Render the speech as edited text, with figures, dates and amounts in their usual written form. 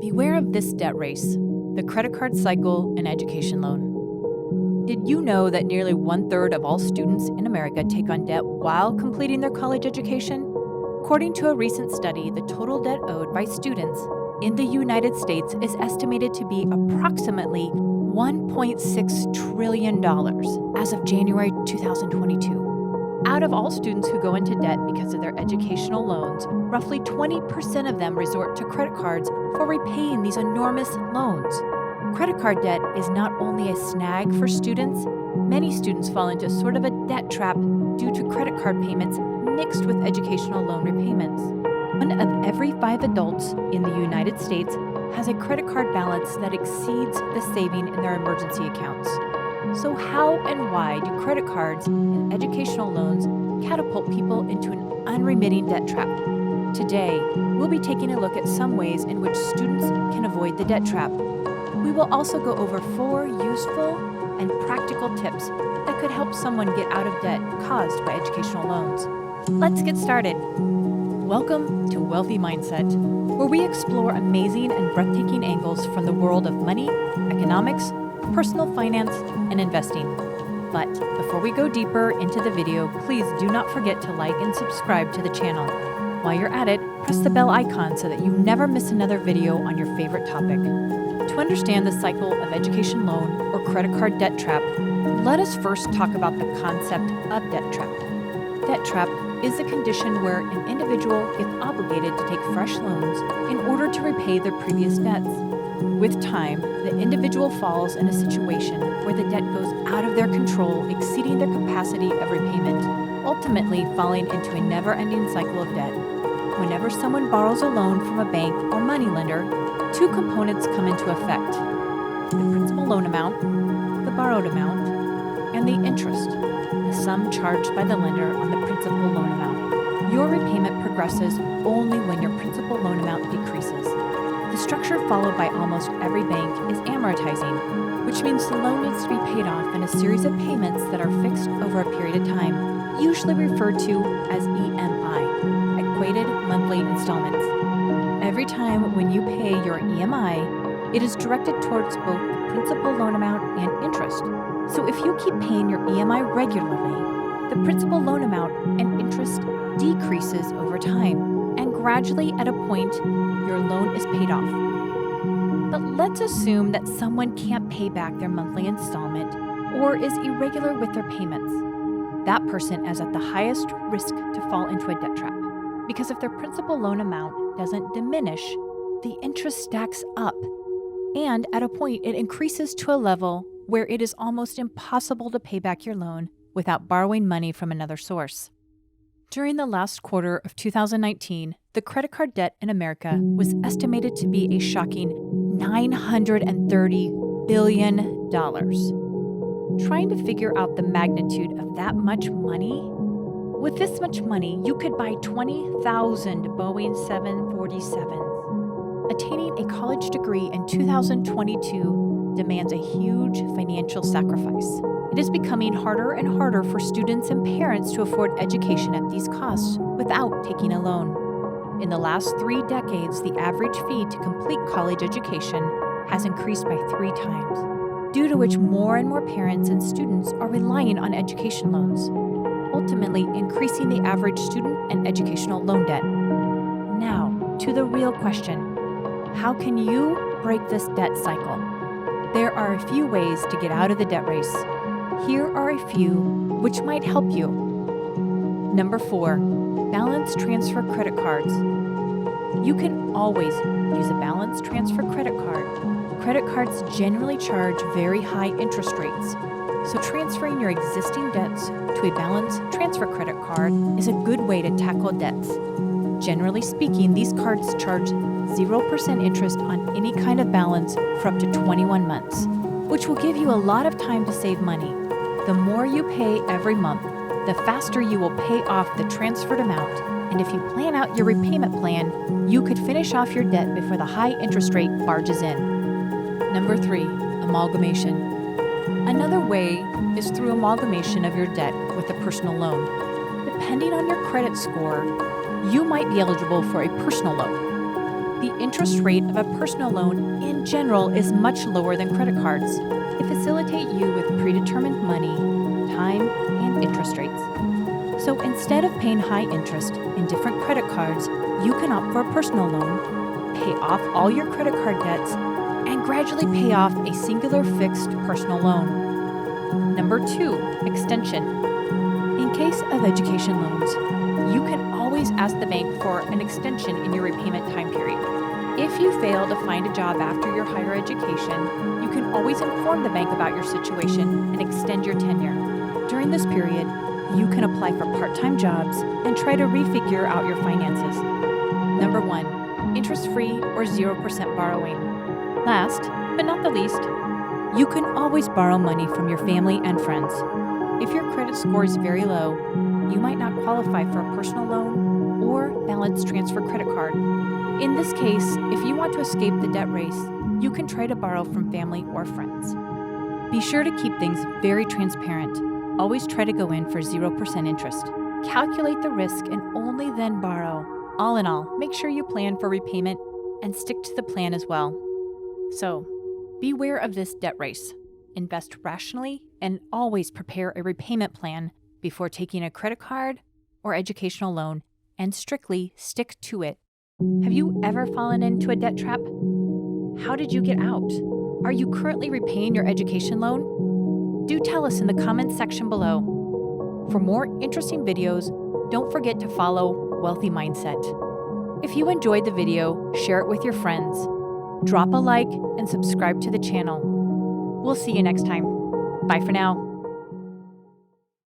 Beware of this debt race, the credit card cycle and education loan. Did you know that nearly 1/3 of all students in America take on debt while completing their college education? According to a recent study, the total debt owed by students in the United States is estimated to be approximately $1.6 trillion as of January 2022. Out of all students who go into debt because of their educational loans, roughly 20% of them resort to credit cards for repaying these enormous loans. Credit card debt is not only a snag for students, many students fall into sort of a debt trap due to credit card payments mixed with educational loan repayments. 1 of every 5 adults in the United States has a credit card balance that exceeds the saving in their emergency accounts. So how and why do credit cards and educational loans catapult people into an unremitting debt trap? Today, we'll be taking a look at some ways in which students can avoid the debt trap. We will also go over 4 useful and practical tips that could help someone get out of debt caused by educational loans. Let's get started. Welcome to Wealthy Mindset, where we explore amazing and breathtaking angles from the world of money, economics, personal finance, and investing. But before we go deeper into the video, please do not forget to like and subscribe to the channel. While you're at it, press the bell icon so that you never miss another video on your favorite topic. To understand the cycle of education loan or credit card debt trap, let us first talk about the concept of debt trap. Debt trap is a condition where an individual gets obligated to take fresh loans in order to repay their previous debts. With time, the individual falls in a situation where the debt goes out of their control, exceeding their capacity of repayment, ultimately falling into a never-ending cycle of debt. Whenever someone borrows a loan from a bank or moneylender, 2 components come into effect: the principal loan amount, the borrowed amount, and the interest, the sum charged by the lender on the principal loan amount. Your repayment progresses only when your principal loan amount decreases. The structure followed by almost every bank is amortizing, which means the loan needs to be paid off in a series of payments that are fixed over a period of time, usually referred to as EMI, equated monthly installments. Every time when you pay your EMI, it is directed towards both the principal loan amount and interest. So if you keep paying your EMI regularly, the principal loan amount and interest decreases over time, and gradually at a point, your loan is paid off. But let's assume that someone can't pay back their monthly installment or is irregular with their payments. That person is at the highest risk to fall into a debt trap, because if their principal loan amount doesn't diminish, the interest stacks up, and at a point it increases to a level where it is almost impossible to pay back your loan without borrowing money from another source. During the last quarter of 2019, the credit card debt in America was estimated to be a shocking $930 billion. Trying to figure out the magnitude of that much money? With this much money, you could buy 20,000 Boeing 747s. Attaining a college degree in 2022 demands a huge financial sacrifice. It is becoming harder and harder for students and parents to afford education at these costs without taking a loan. In the last 3 decades, the average fee to complete college education has increased by 3 times, due to which more and more parents and students are relying on education loans, ultimately increasing the average student and educational loan debt. Now, to the real question: how can you break this debt cycle? There are a few ways to get out of the debt race. Here are a few which might help you. Number 4, balance transfer credit cards. You can always use a balance transfer credit card. Credit cards generally charge very high interest rates, so transferring your existing debts to a balance transfer credit card is a good way to tackle debts. Generally speaking, these cards charge 0% interest on any kind of balance for up to 21 months, which will give you a lot of time to save money. The more you pay every month, the faster you will pay off the transferred amount, and if you plan out your repayment plan, you could finish off your debt before the high interest rate barges in. Number 3, amalgamation. Another way is through amalgamation of your debt with a personal loan. Depending on your credit score, you might be eligible for a personal loan. The interest rate of a personal loan in general is much lower than credit cards. They facilitate you with predetermined money, time, and interest rates. So instead of paying high interest in different credit cards, you can opt for a personal loan, pay off all your credit card debts, and gradually pay off a singular fixed personal loan. Number 2, extension. In case of education loans, you can always ask the bank for an extension in your repayment time period. If you fail to find a job after your higher education, you can always inform the bank about your situation and extend your tenure. During this period, you can apply for part-time jobs and try to refigure out your finances. Number 1, interest-free or 0% borrowing. Last, but not the least, you can always borrow money from your family and friends. If your credit score is very low, you might not qualify for a personal loan or balance transfer credit card. In this case, if you want to escape the debt race, you can try to borrow from family or friends. Be sure to keep things very transparent. Always try to go in for 0% interest. Calculate the risk and only then borrow. All in all, make sure you plan for repayment and stick to the plan as well. So, beware of this debt race. Invest rationally and always prepare a repayment plan before taking a credit card or educational loan, and strictly stick to it. Have you ever fallen into a debt trap? How did you get out? Are you currently repaying your education loan? Do tell us in the comments section below. For more interesting videos, don't forget to follow Wealthy Mindset. If you enjoyed the video, share it with your friends. Drop a like and subscribe to the channel. We'll see you next time. Bye for now.